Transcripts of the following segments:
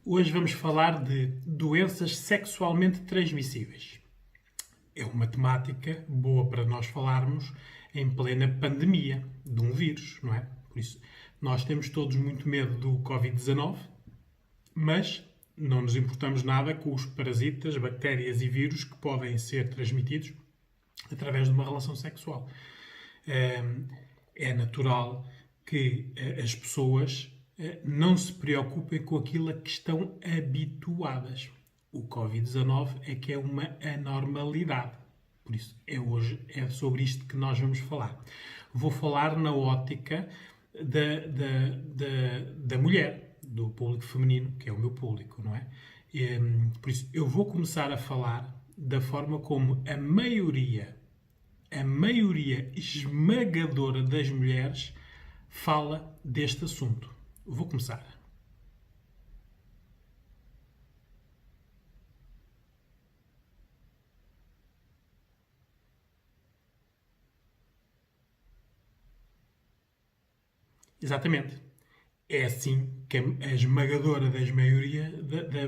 Hoje vamos falar de doenças sexualmente transmissíveis. É uma temática boa para nós falarmos em plena pandemia de um vírus, não é? Por isso, nós temos todos muito medo do Covid-19, mas não nos importamos nada com os parasitas, bactérias e vírus que podem ser transmitidos através de uma relação sexual. É natural que as pessoas não se preocupem com aquilo a que estão habituadas. O Covid-19 é que é uma anormalidade. Por isso, é sobre isto que nós vamos falar. Vou falar na ótica da mulher, do público feminino, que é o meu público, não é? Por isso, eu vou começar a falar da forma como a maioria esmagadora das mulheres fala deste assunto. Vou começar. Exatamente. É assim que a esmagadora das maioria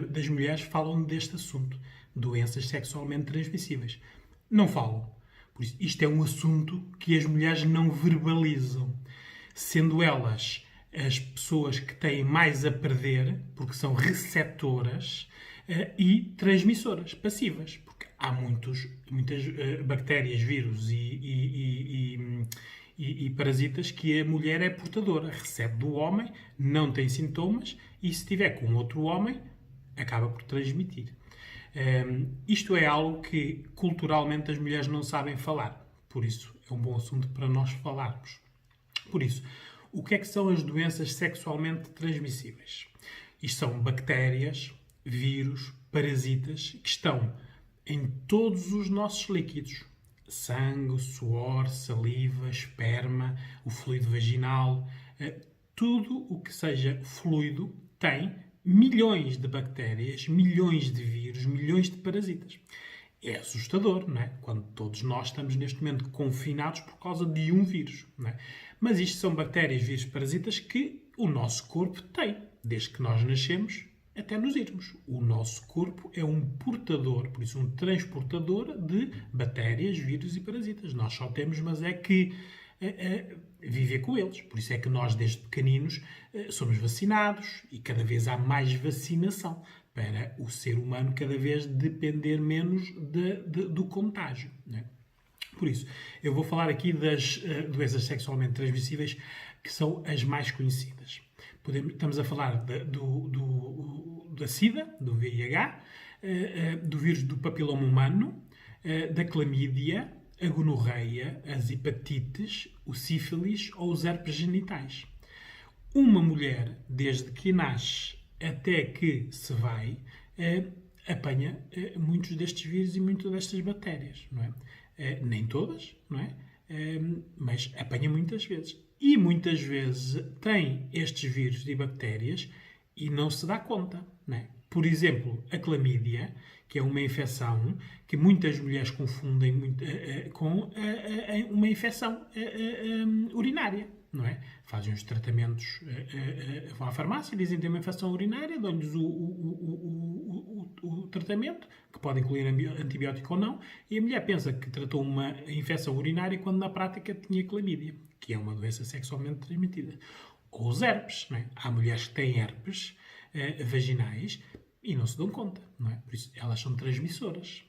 das mulheres falam deste assunto. Doenças sexualmente transmissíveis. Não falam. Por isso, isto é um assunto que as mulheres não verbalizam. Sendo elas as pessoas que têm mais a perder, porque são receptoras e transmissoras, passivas. Porque há muitas bactérias, vírus e parasitas que a mulher é portadora, recebe do homem, não tem sintomas e se tiver com outro homem, acaba por transmitir. Isto é algo que culturalmente as mulheres não sabem falar, por isso é um bom assunto para nós falarmos. Por isso, o que é que são as doenças sexualmente transmissíveis? Isto são bactérias, vírus, parasitas que estão em todos os nossos líquidos. Sangue, suor, saliva, esperma, o fluido vaginal, tudo o que seja fluido tem milhões de bactérias, milhões de vírus, milhões de parasitas. É assustador, não é? Quando todos nós estamos neste momento confinados por causa de um vírus, não é? Mas isto são bactérias, vírus, parasitas que o nosso corpo tem, desde que nós nascemos até nos irmos. O nosso corpo é um portador, por isso um transportador de bactérias, vírus e parasitas. Nós só temos, mas é que viver com eles. Por isso é que nós, desde pequeninos, somos vacinados e cada vez há mais vacinação para o ser humano cada vez depender menos do contágio, não é? Por isso, eu vou falar aqui das doenças sexualmente transmissíveis que são as mais conhecidas. Estamos a falar da SIDA, do VIH, do vírus do papiloma humano, da clamídia, a gonorreia, as hepatites, o sífilis ou os herpes genitais. Uma mulher, desde que nasce até que se vai, apanha muitos destes vírus e muitas destas bactérias, não é? Nem todas, não é? Mas apanha muitas vezes. E muitas vezes tem estes vírus e bactérias e não se dá conta, não é? Por exemplo, a clamídia, que é uma infecção que muitas mulheres confundem com uma infecção urinária, não é? Fazem os tratamentos, vão à farmácia, dizem que tem uma infecção urinária, dão-lhes o tratamento, que pode incluir antibiótico ou não, e a mulher pensa que tratou uma infecção urinária quando na prática tinha clamídia, que é uma doença sexualmente transmitida. Ou os herpes, não é? Há mulheres que têm herpes vaginais e não se dão conta, não é? Por isso elas são transmissoras.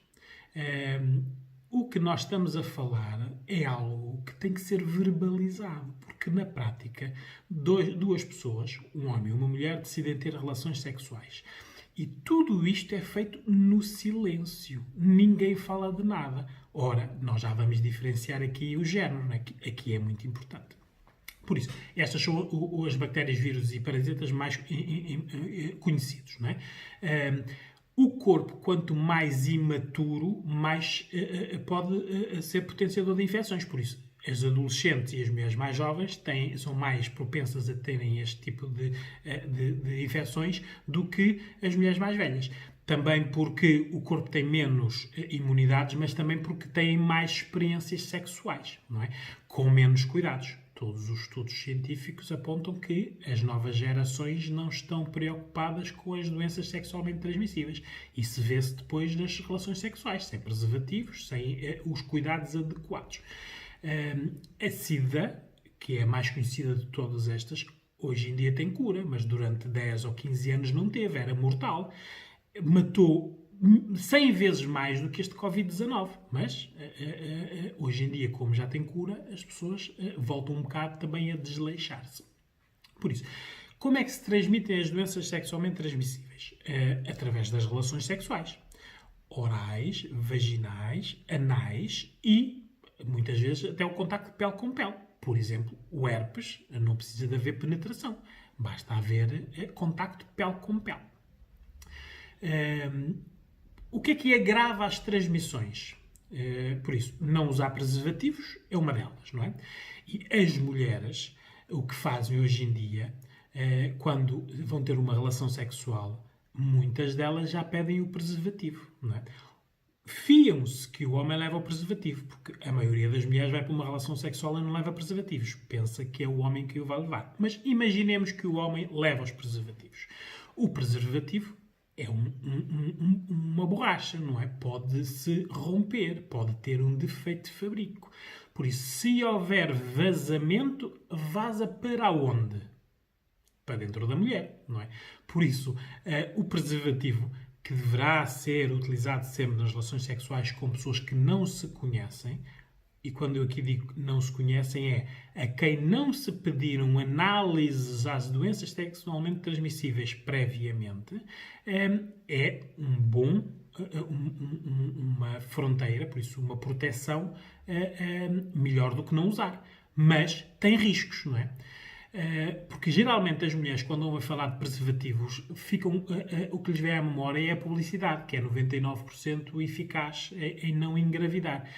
O que nós estamos a falar é algo que tem que ser verbalizado, porque na prática duas pessoas, um homem e uma mulher, decidem ter relações sexuais. E tudo isto é feito no silêncio. Ninguém fala de nada. Ora, nós já vamos diferenciar aqui o género, né? Aqui é muito importante. Por isso, estas são as bactérias, vírus e parasitas mais conhecidos, não é? O corpo, quanto mais imaturo, mais pode ser potenciador de infecções. Por isso, as adolescentes e as mulheres mais jovens são mais propensas a terem este tipo de infecções do que as mulheres mais velhas. Também porque o corpo tem menos imunidades, mas também porque têm mais experiências sexuais, não é? Com menos cuidados. Todos os estudos científicos apontam que as novas gerações não estão preocupadas com as doenças sexualmente transmissíveis. Isso vê-se depois das relações sexuais, sem preservativos, sem os cuidados adequados. A SIDA, que é a mais conhecida de todas estas, hoje em dia tem cura, mas durante 10 ou 15 anos não teve, era mortal. Matou 100 vezes mais do que este Covid-19, mas hoje em dia, como já tem cura, as pessoas voltam um bocado também a desleixar-se. Por isso, como é que se transmitem as doenças sexualmente transmissíveis? Através das relações sexuais. Orais, vaginais, anais e, muitas vezes, até o contacto de pele com pele. Por exemplo, o herpes não precisa de haver penetração. Basta haver contacto de pele com pele. O que agrava as transmissões? Por isso, não usar preservativos é uma delas, não é? E as mulheres, o que fazem hoje em dia, quando vão ter uma relação sexual, muitas delas já pedem o preservativo, não é? Fiam-se que o homem leva o preservativo, porque a maioria das mulheres vai para uma relação sexual e não leva preservativos. Pensa que é o homem que o vai levar. Mas imaginemos que o homem leva os preservativos. O preservativo é uma borracha, não é? Pode-se romper, pode ter um defeito de fabrico. Por isso, se houver vazamento, vaza para onde? Para dentro da mulher, não é? Por isso, o preservativo que deverá ser utilizado sempre nas relações sexuais com pessoas que não se conhecem, e quando eu aqui digo não se conhecem, é a quem não se pediram análises às doenças sexualmente transmissíveis previamente, é uma fronteira, por isso uma proteção melhor do que não usar. Mas tem riscos, não é? Porque geralmente as mulheres, quando ouvem falar de preservativos, o que lhes vem à memória é a publicidade, que é 99% eficaz em não engravidar.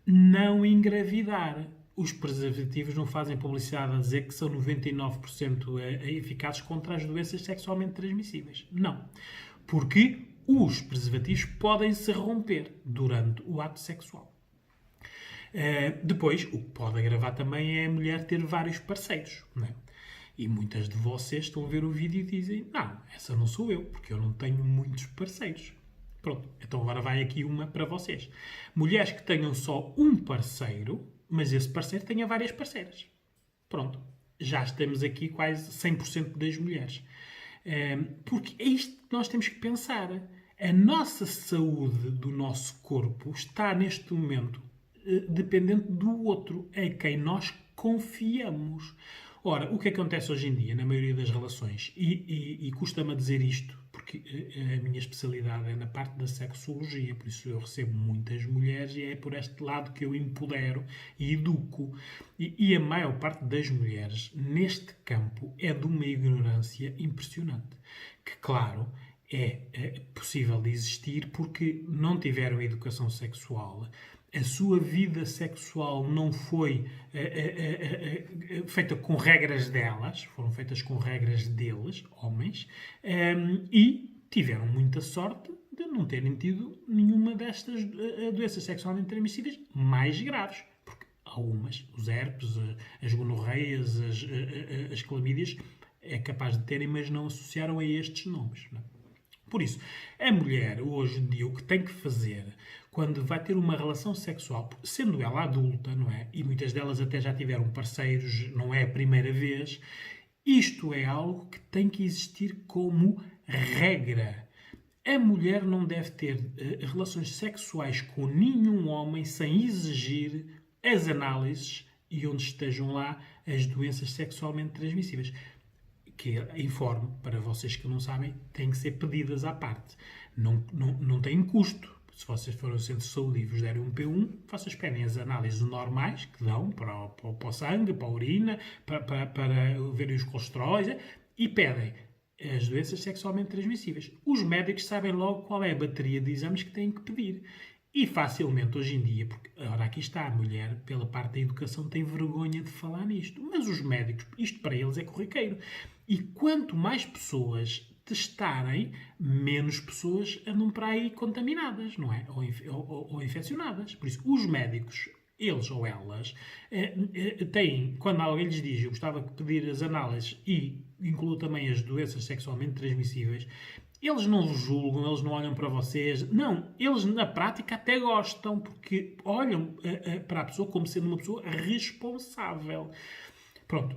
Não engravidar. Os preservativos não fazem publicidade a dizer que são 99% eficazes contra as doenças sexualmente transmissíveis. Não. Porque os preservativos podem se romper durante o ato sexual. Depois, o que pode agravar também é a mulher ter vários parceiros, não é? E muitas de vocês estão a ver o vídeo e dizem: não, essa não sou eu, porque eu não tenho muitos parceiros. Pronto, então agora vai aqui uma para vocês. Mulheres que tenham só um parceiro, mas esse parceiro tenha várias parceiras. Pronto, já estamos aqui quase 100% das mulheres. Porque é isto que nós temos que pensar. A nossa saúde do nosso corpo está neste momento dependente do outro, a quem nós confiamos. Ora, o que acontece hoje em dia, na maioria das relações, e custa-me a dizer isto, porque a minha especialidade é na parte da sexologia, por isso eu recebo muitas mulheres e é por este lado que eu empodero e educo. E a maior parte das mulheres, neste campo, é de uma ignorância impressionante. Que, claro, é possível de existir porque não tiveram educação sexual, a sua vida sexual não foi feita com regras delas, foram feitas com regras deles, homens, e tiveram muita sorte de não terem tido nenhuma destas doenças sexualmente transmissíveis mais graves. Porque algumas, os herpes, as gonorreias, as clamídias, é capaz de terem, mas não associaram a estes nomes, não é? Por isso, a mulher, hoje em dia, o que tem que fazer quando vai ter uma relação sexual, sendo ela adulta, não é? E muitas delas até já tiveram parceiros, não é a primeira vez, isto é algo que tem que existir como regra. A mulher não deve ter relações sexuais com nenhum homem sem exigir as análises e onde estejam lá as doenças sexualmente transmissíveis. Que informo, para vocês que não sabem, têm que ser pedidas à parte. Não tem custo. Se vocês forem ao centro de saúde e vos derem um P1, vocês pedem as análises normais que dão para o sangue, para a urina, para verem os colesteróis e pedem as doenças sexualmente transmissíveis. Os médicos sabem logo qual é a bateria de exames que têm que pedir. E facilmente hoje em dia, porque ora aqui está a mulher, pela parte da educação, tem vergonha de falar nisto. Mas os médicos, isto para eles é corriqueiro. E quanto mais pessoas testarem, menos pessoas andam para aí contaminadas, não é? Ou infeccionadas. Por isso, os médicos eles ou elas têm, quando alguém lhes diz eu gostava de pedir as análises e incluo também as doenças sexualmente transmissíveis, eles não vos julgam, eles não olham para vocês. Não, eles na prática até gostam, porque olham para a pessoa como sendo uma pessoa responsável. Pronto,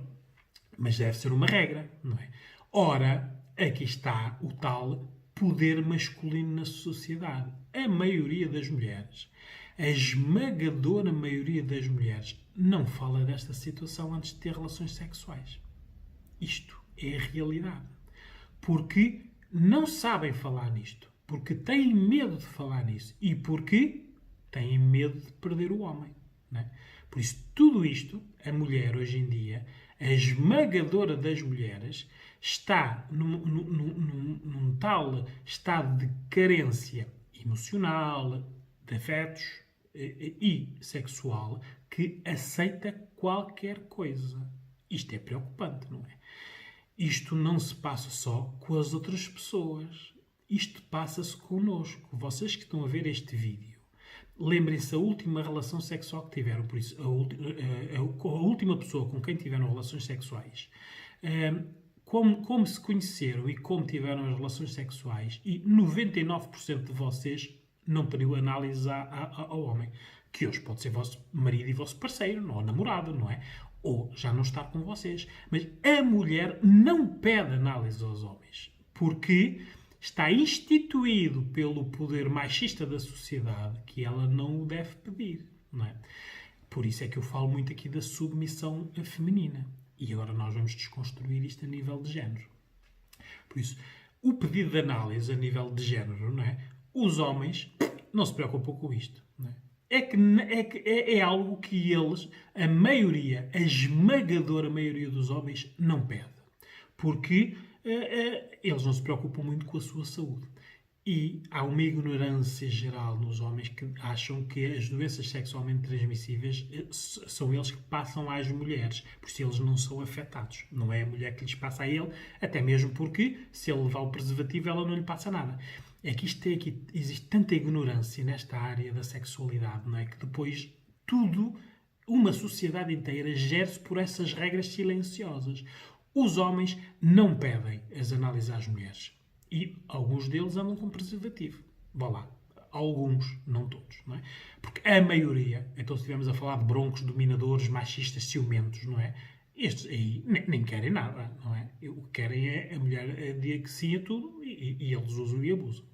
mas deve ser uma regra, não é? Ora, aqui está o tal poder masculino na sociedade. A maioria das mulheres, a esmagadora maioria das mulheres, não fala desta situação antes de ter relações sexuais. Isto é a realidade. Porque não sabem falar nisto. Porque têm medo de falar nisso. E porque têm medo de perder o homem. Não é? Por isso, tudo isto, a mulher hoje em dia, a esmagadora das mulheres, está num tal estado de carência emocional, de afetos e sexual, que aceita qualquer coisa. Isto é preocupante, não é? Isto não se passa só com as outras pessoas. Isto passa-se connosco. Vocês que estão a ver este vídeo, lembrem-se a última relação sexual que tiveram. Por isso, a última pessoa com quem tiveram relações sexuais, como se conheceram e como tiveram as relações sexuais, e 99% de vocês não pediu análise ao homem, que hoje pode ser vosso marido e vosso parceiro, ou namorado, não é? Ou já não está com vocês. Mas a mulher não pede análise aos homens, porque está instituído pelo poder machista da sociedade que ela não o deve pedir, não é? Por isso é que eu falo muito aqui da submissão feminina. E agora nós vamos desconstruir isto a nível de género. Por isso, o pedido de análise a nível de género, não é? Os homens não se preocupam com isto, não é? É algo que eles, a maioria, a esmagadora maioria dos homens, não pede. Porque eles não se preocupam muito com a sua saúde. E há uma ignorância geral nos homens que acham que as doenças sexualmente transmissíveis são eles que passam às mulheres, por isso eles não são afetados. Não é a mulher que lhes passa a ele, até mesmo porque, se ele levar o preservativo, ela não lhe passa nada. É que existe tanta ignorância nesta área da sexualidade, não é? Que depois tudo, uma sociedade inteira, gere-se por essas regras silenciosas. Os homens não pedem as análises às mulheres. E alguns deles andam com preservativo. Vá lá. Alguns, não todos, não é? Porque a maioria, então se estivermos a falar de broncos, dominadores, machistas, ciumentos, não é? Estes aí nem querem nada, não é? O que querem é a mulher diga que sim a tudo e eles usam e abusam.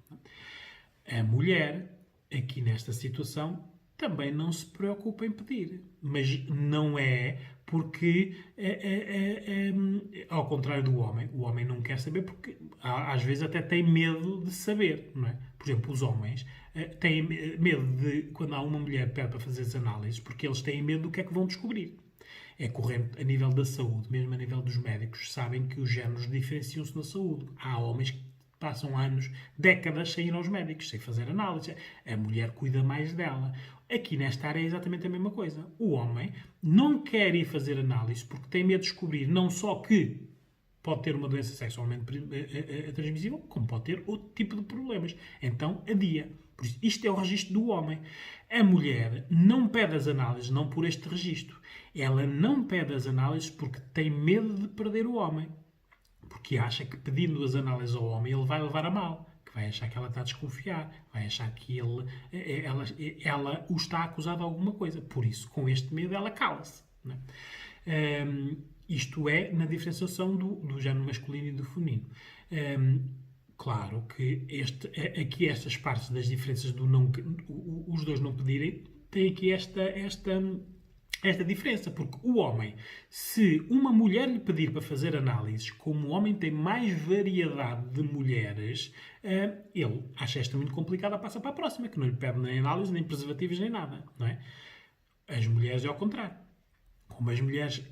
A mulher, aqui nesta situação, também não se preocupa em pedir. Mas não é porque, ao contrário do homem, o homem não quer saber porque às vezes até tem medo de saber, não é? Por exemplo, os homens têm medo de, quando há uma mulher pede para fazer as análises, porque eles têm medo do que é que vão descobrir. É corrente a nível da saúde, mesmo a nível dos médicos, sabem que os géneros diferenciam-se na saúde. Há homens que passam anos, décadas, sem ir aos médicos, sem fazer análise. A mulher cuida mais dela. Aqui nesta área é exatamente a mesma coisa. O homem não quer ir fazer análise porque tem medo de descobrir não só que pode ter uma doença sexualmente transmissível, como pode ter outro tipo de problemas. Então, adia. Por isso, isto é o registro do homem. A mulher não pede as análises, não por este registro. Ela não pede as análises porque tem medo de perder o homem. Porque acha que pedindo as análises ao homem ele vai levar a mal. Que vai achar que ela está a desconfiar. Vai achar que ela o está a acusar de alguma coisa. Por isso, com este medo, ela cala-se. Não é? Isto é na diferenciação do género masculino e do feminino. Claro que aqui estas partes das diferenças do não, os dois não pedirem, tem aqui esta diferença, porque o homem, se uma mulher lhe pedir para fazer análises, como o homem tem mais variedade de mulheres, ele acha esta muito complicada, passa para a próxima, que não lhe pede nem análise, nem preservativos, nem nada, não é? As mulheres é ao contrário. Como as mulheres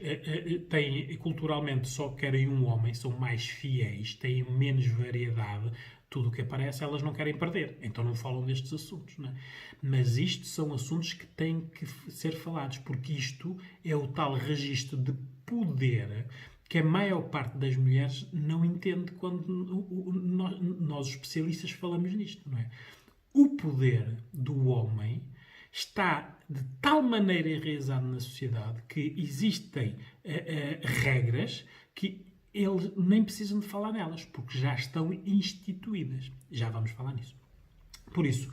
culturalmente só querem um homem, são mais fiéis, têm menos variedade, tudo o que aparece elas não querem perder. Então não falam destes assuntos. Não é? Mas isto são assuntos que têm que ser falados, porque isto é o tal registro de poder que a maior parte das mulheres não entende quando nós especialistas falamos nisto. Não é? O poder do homem está de tal maneira enraizado na sociedade que existem regras que eles nem precisam de falar nelas, porque já estão instituídas. Já vamos falar nisso. Por isso,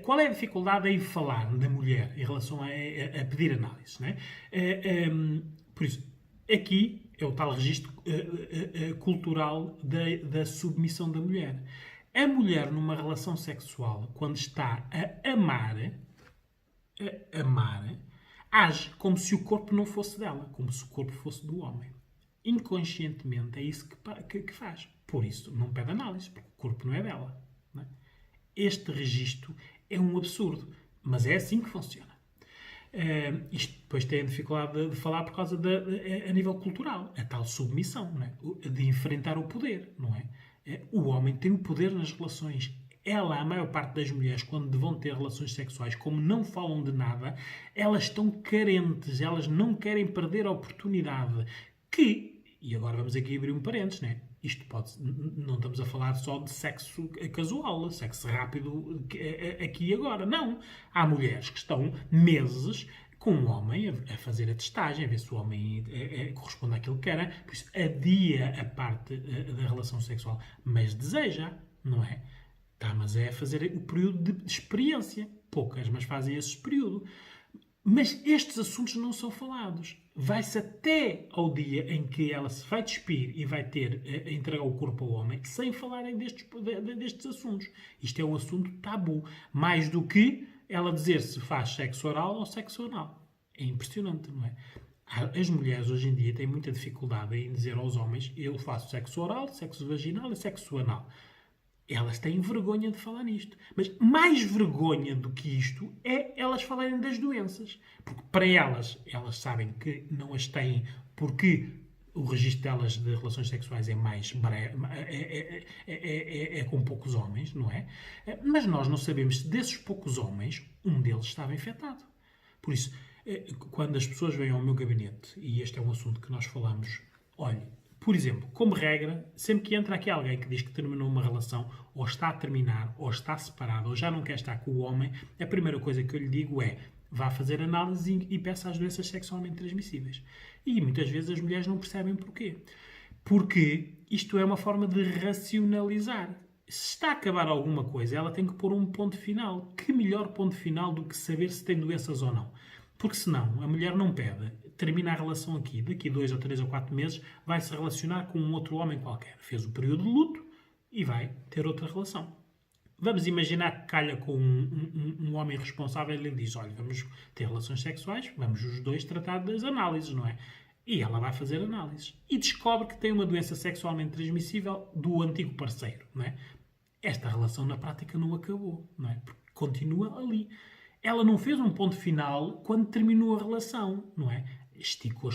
qual é a dificuldade em falar da mulher em relação a pedir análise? Não é? Por isso, aqui é o tal registro cultural da submissão da mulher. A mulher, numa relação sexual, quando está a amar, age como se o corpo não fosse dela, como se o corpo fosse do homem. Inconscientemente é isso que faz. Por isso, não pede análise, porque o corpo não é dela. Não é? Este registro é um absurdo, mas é assim que funciona. Isto depois tem a dificuldade de falar por causa a nível cultural, a tal submissão, não é? De enfrentar o poder, não é? O homem tem o poder nas relações. Ela, a maior parte das mulheres, quando vão ter relações sexuais, como não falam de nada, elas estão carentes, elas não querem perder a oportunidade e agora vamos aqui abrir um parênteses, né? Isto não estamos a falar só de sexo casual, sexo rápido aqui e agora. Não. Há mulheres que estão meses com um homem a fazer a testagem, a ver se o homem corresponde àquilo que quer. Por isso, adia a parte da relação sexual, mas deseja, não é? Tá, mas é fazer o período de experiência. Poucas, mas fazem esse período. Mas estes assuntos não são falados. Vai-se até ao dia em que ela se vai despir e vai ter a entregar o corpo ao homem sem falarem destes assuntos. Isto é um assunto tabu. Mais do que ela dizer se faz sexo oral ou sexo anal. É impressionante, não é? As mulheres hoje em dia têm muita dificuldade em dizer aos homens eu faço sexo oral, sexo vaginal e sexo anal. Elas têm vergonha de falar nisto. Mas mais vergonha do que isto é elas falarem das doenças. Porque para elas sabem que não as têm porque o registro delas de relações sexuais é mais breve, é com poucos homens, não é? Mas nós não sabemos se desses poucos homens, um deles estava infectado. Por isso, quando as pessoas vêm ao meu gabinete, e este é um assunto que nós falamos, olhe, por exemplo, como regra, sempre que entra aqui alguém que diz que terminou uma relação, ou está a terminar, ou está separado, ou já não quer estar com o homem, a primeira coisa que eu lhe digo é vá fazer análise e peça as doenças sexualmente transmissíveis. E muitas vezes as mulheres não percebem porquê. Porque isto é uma forma de racionalizar. Se está a acabar alguma coisa, ela tem que pôr um ponto final. Que melhor ponto final do que saber se tem doenças ou não? Porque senão a mulher não pede, termina a relação aqui, daqui 2 ou 3 ou 4 meses vai se relacionar com um outro homem qualquer. Fez o período de luto e vai ter outra relação. Vamos imaginar que calha com um homem responsável e ele diz, olha, vamos ter relações sexuais, vamos os dois tratar das análises, não é? E ela vai fazer análises. E descobre que tem uma doença sexualmente transmissível do antigo parceiro, não é? Esta relação na prática não acabou, não é? Porque continua ali. Ela não fez um ponto final quando terminou a relação, não é? Esticou,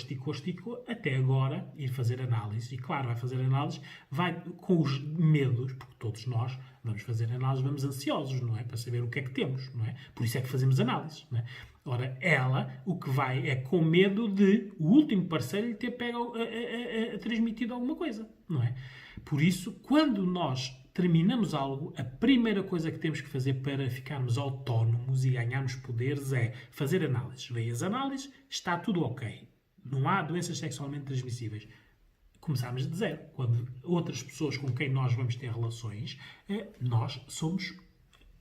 até agora ir fazer análise. E claro, vai fazer análise, vai com os medos, porque todos nós vamos fazer análise, vamos ansiosos, não é? Para saber o que é que temos, não é? Por isso é que fazemos análise, não é? Ora, ela, o que vai é com medo de o último parceiro lhe ter pego transmitido alguma coisa, não é? Por isso, quando nós terminamos algo, a primeira coisa que temos que fazer para ficarmos autónomos e ganharmos poderes é fazer análises. Vêm as análises, está tudo ok. Não há doenças sexualmente transmissíveis. Começamos de zero. Quando outras pessoas com quem nós vamos ter relações, nós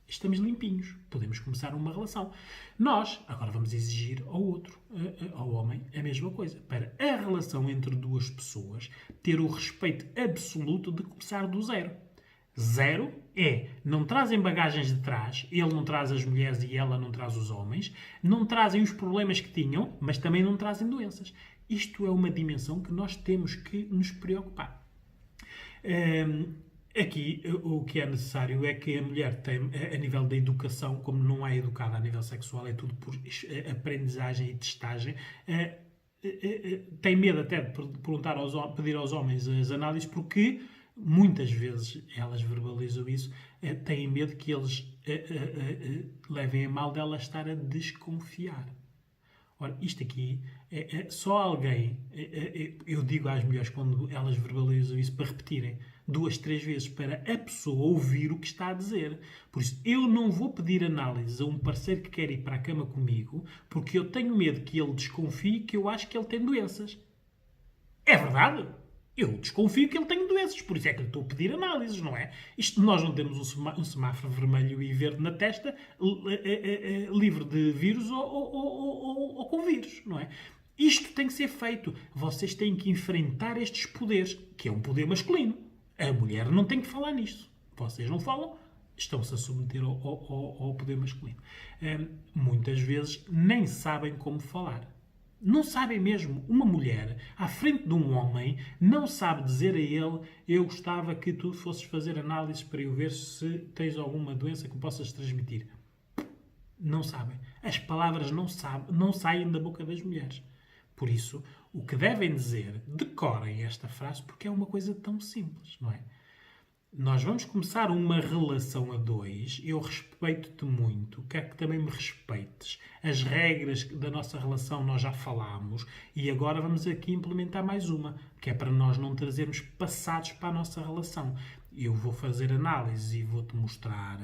estamos limpinhos. Podemos começar uma relação. Nós, agora vamos exigir ao outro, ao homem, a mesma coisa. Para a relação entre duas pessoas ter o respeito absoluto de começar do zero. Zero é, não trazem bagagens de trás, ele não traz as mulheres e ela não traz os homens, não trazem os problemas que tinham, mas também não trazem doenças. Isto é uma dimensão que nós temos que nos preocupar. Aqui, o que é necessário é que a mulher tem, a nível da educação, como não é educada a nível sexual, é tudo por aprendizagem e testagem, tem medo até de pedir aos homens as análises, porque muitas vezes elas verbalizam isso, têm medo que eles levem a mal dela estar a desconfiar. Ora, isto aqui só alguém, eu digo às mulheres quando elas verbalizam isso para repetirem, 2, 3 vezes para a pessoa ouvir o que está a dizer. Por isso, eu não vou pedir análise a um parceiro que quer ir para a cama comigo porque eu tenho medo que ele desconfie que eu acho que ele tem doenças. É verdade. Eu desconfio que ele tem doenças, por isso é que lhe estou a pedir análises, não é? Nós não temos um semáforo vermelho e verde na testa livre de vírus ou com vírus, não é? Isto tem que ser feito. Vocês têm que enfrentar estes poderes, que é um poder masculino. A mulher não tem que falar nisto. Vocês não falam, estão-se a submeter ao poder masculino. Muitas vezes nem sabem como falar. Não sabem mesmo. Uma mulher, à frente de um homem, não sabe dizer a ele: eu gostava que tu fosses fazer análises para eu ver se tens alguma doença que possas transmitir. Não sabem. As palavras não saem da boca das mulheres. Por isso, o que devem dizer, decorem esta frase, porque é uma coisa tão simples, não é? Nós vamos começar uma relação a dois, eu respeito-te muito, quero que também me respeites. As regras da nossa relação nós já falámos e agora vamos aqui implementar mais uma, que é para nós não trazermos passados para a nossa relação. Eu vou fazer análise e vou-te mostrar,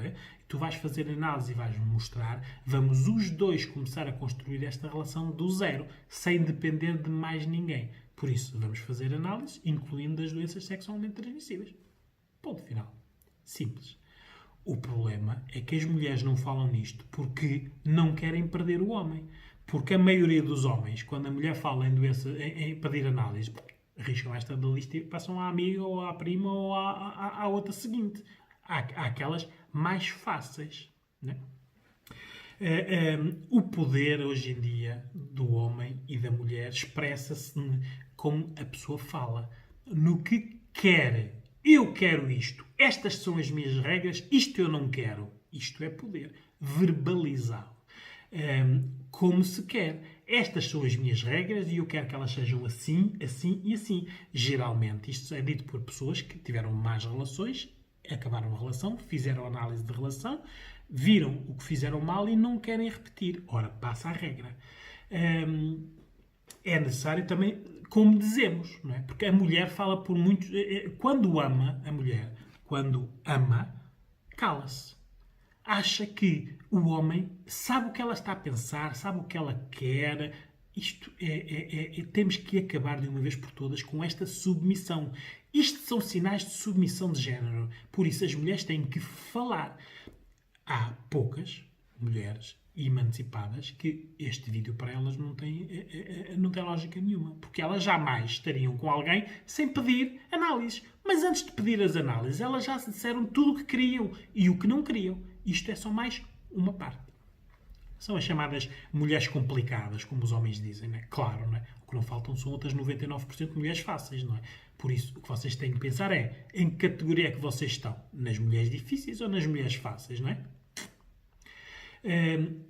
tu vais fazer análise e vais-me mostrar, vamos os dois começar a construir esta relação do zero, sem depender de mais ninguém. Por isso, vamos fazer análise, incluindo as doenças sexualmente transmissíveis. Ponto final. Simples. O problema é que as mulheres não falam nisto porque não querem perder o homem. Porque a maioria dos homens, quando a mulher fala em doença, em pedir análise, arriscam esta da lista e passam à amiga ou à prima ou à outra seguinte. Há aquelas mais fáceis. Né? O poder hoje em dia do homem e da mulher expressa-se como a pessoa fala. No que quer. Eu quero isto. Estas são as minhas regras. Isto eu não quero. Isto é poder. Verbalizá-lo. Como se quer. Estas são as minhas regras e eu quero que elas sejam assim, assim e assim. Geralmente, isto é dito por pessoas que tiveram más relações, acabaram a relação, fizeram análise de relação, viram o que fizeram mal e não querem repetir. Ora, passa a regra. É necessário também, como dizemos, não é? Porque a mulher fala por muitos... Quando ama, a mulher, quando ama, cala-se. Acha que o homem sabe o que ela está a pensar, sabe o que ela quer. Isto temos que acabar de uma vez por todas com esta submissão. Isto são sinais de submissão de género. Por isso as mulheres têm que falar. Há poucas mulheres emancipadas que este vídeo para elas não tem lógica nenhuma. Porque elas jamais estariam com alguém sem pedir análises. Mas antes de pedir as análises, elas já se disseram tudo o que queriam e o que não queriam. Isto é só mais uma parte. São as chamadas mulheres complicadas, como os homens dizem, não é? Claro, não é? O que não faltam são outras 99% de mulheres fáceis, não é? Por isso, o que vocês têm que pensar é em que categoria é que vocês estão? Nas mulheres difíceis ou nas mulheres fáceis, não é?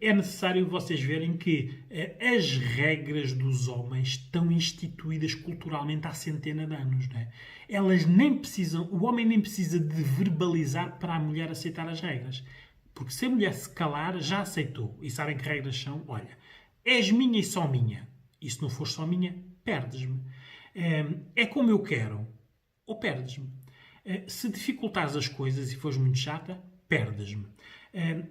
É necessário vocês verem que as regras dos homens estão instituídas culturalmente há centenas de anos, não é? Elas nem precisam, o homem nem precisa de verbalizar para a mulher aceitar as regras. Porque se a mulher se calar, já aceitou. E sabem que regras são? Olha, és minha e só minha. E se não for só minha, perdes-me. É como eu quero, ou perdes-me. Se dificultares as coisas e fores muito chata, perdes-me.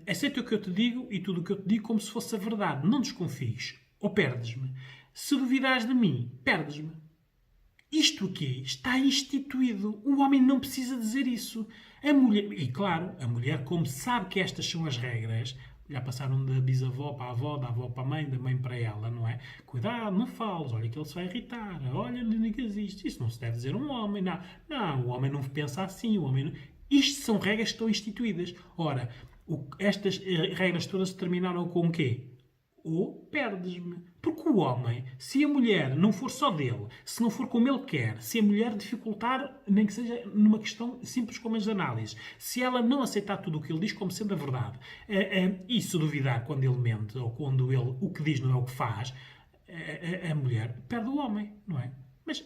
Aceita o que eu te digo e tudo o que eu te digo como se fosse a verdade. Não desconfies, ou perdes-me. Se duvidares de mim, perdes-me. Isto aqui está instituído. O homem não precisa dizer isso. A mulher, e claro, a mulher, como sabe que estas são as regras, já passaram da bisavó para a avó, da avó para a mãe, da mãe para ela, não é? Cuidado, não fales, olha que ele se vai irritar, olha, não digas isto. Isso não se deve dizer a um homem, não. Não, o homem não pensa assim, o homem não... Isto são regras que estão instituídas. Ora, estas regras todas terminaram com o quê? Ou perdes-me. Porque o homem, se a mulher não for só dele, se não for como ele quer, se a mulher dificultar, nem que seja numa questão simples como as análises, se ela não aceitar tudo o que ele diz como sendo a verdade, e se duvidar quando ele mente, ou quando ele o que diz não é o que faz, a mulher perde o homem, não é? Mas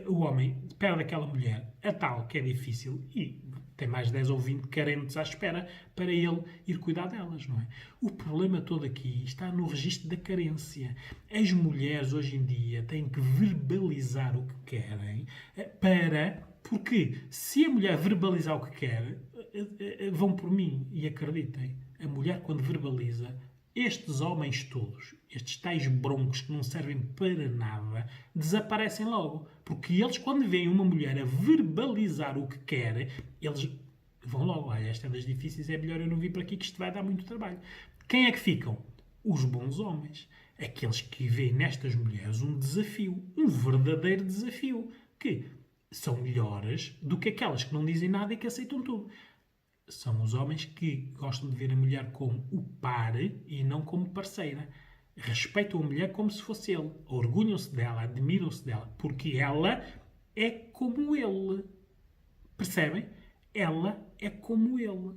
o homem perde aquela mulher, a tal que é difícil, e tem mais 10 ou 20 carentes à espera para ele ir cuidar delas, não é? O problema todo aqui está no registro da carência. As mulheres hoje em dia têm que verbalizar o que querem para Porque se a mulher verbalizar o que quer, vão por mim e acreditem. A mulher, quando verbaliza, estes homens todos, estes tais broncos que não servem para nada, desaparecem logo. Porque eles, quando veem uma mulher a verbalizar o que quer, eles vão logo. Olha, esta é das difíceis, é melhor eu não vir para aqui que isto vai dar muito trabalho. Quem é que ficam? Os bons homens. Aqueles que veem nestas mulheres um desafio. Um verdadeiro desafio. Que são melhores do que aquelas que não dizem nada e que aceitam tudo. São os homens que gostam de ver a mulher como o par e não como parceira. Respeitam a mulher como se fosse ele. Orgulham-se dela, admiram-se dela. Porque ela é como ele. Percebem? Ela é como ele.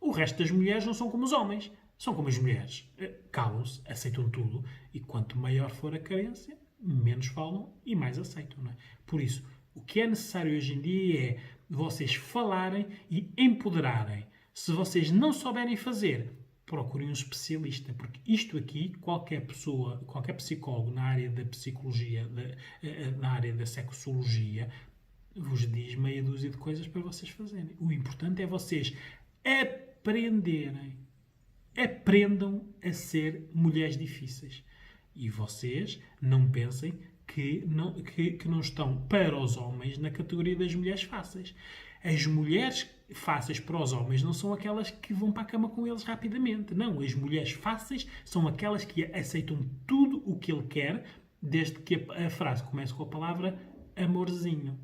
O resto das mulheres não são como os homens. São como as mulheres. Calam-se, aceitam tudo. E quanto maior for a carência, menos falam e mais aceitam. Não é? Por isso, o que é necessário hoje em dia é vocês falarem e empoderarem. Se vocês não souberem fazer, procurem um especialista, porque isto aqui, qualquer pessoa, qualquer psicólogo na área da psicologia, na área da sexologia, vos diz meia dúzia de coisas para vocês fazerem. O importante é vocês aprenderem. Aprendam a ser mulheres difíceis. E vocês não pensem que não estão para os homens na categoria das mulheres fáceis. As mulheres fáceis para os homens não são aquelas que vão para a cama com eles rapidamente. Não, as mulheres fáceis são aquelas que aceitam tudo o que ele quer, desde que a frase comece com a palavra amorzinho.